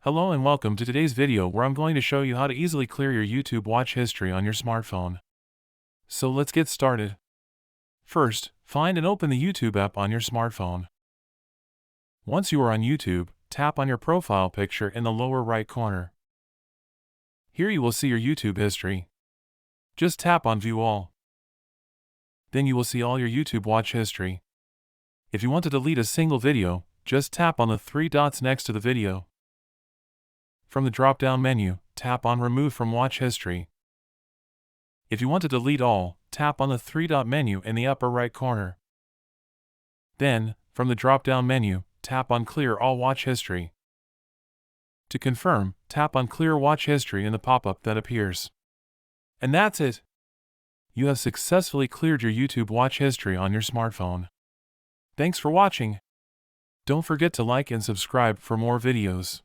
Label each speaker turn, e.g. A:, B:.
A: Hello and welcome to today's video where I'm going to show you how to easily clear your YouTube watch history on your smartphone. So let's get started. First, find and open the YouTube app on your smartphone. Once you are on YouTube, tap on your profile picture in the lower right corner. Here you will see your YouTube history. Just tap on View All. Then you will see all your YouTube watch history. If you want to delete a single video, just tap on the three dots next to the video. From the drop-down menu, tap on Remove from Watch History. If you want to delete all, tap on the three-dot menu in the upper right corner. Then, from the drop-down menu, tap on Clear All Watch History. To confirm, tap on Clear Watch History in the pop-up that appears. And that's it! You have successfully cleared your YouTube watch history on your smartphone. Thanks for watching! Don't forget to like and subscribe for more videos.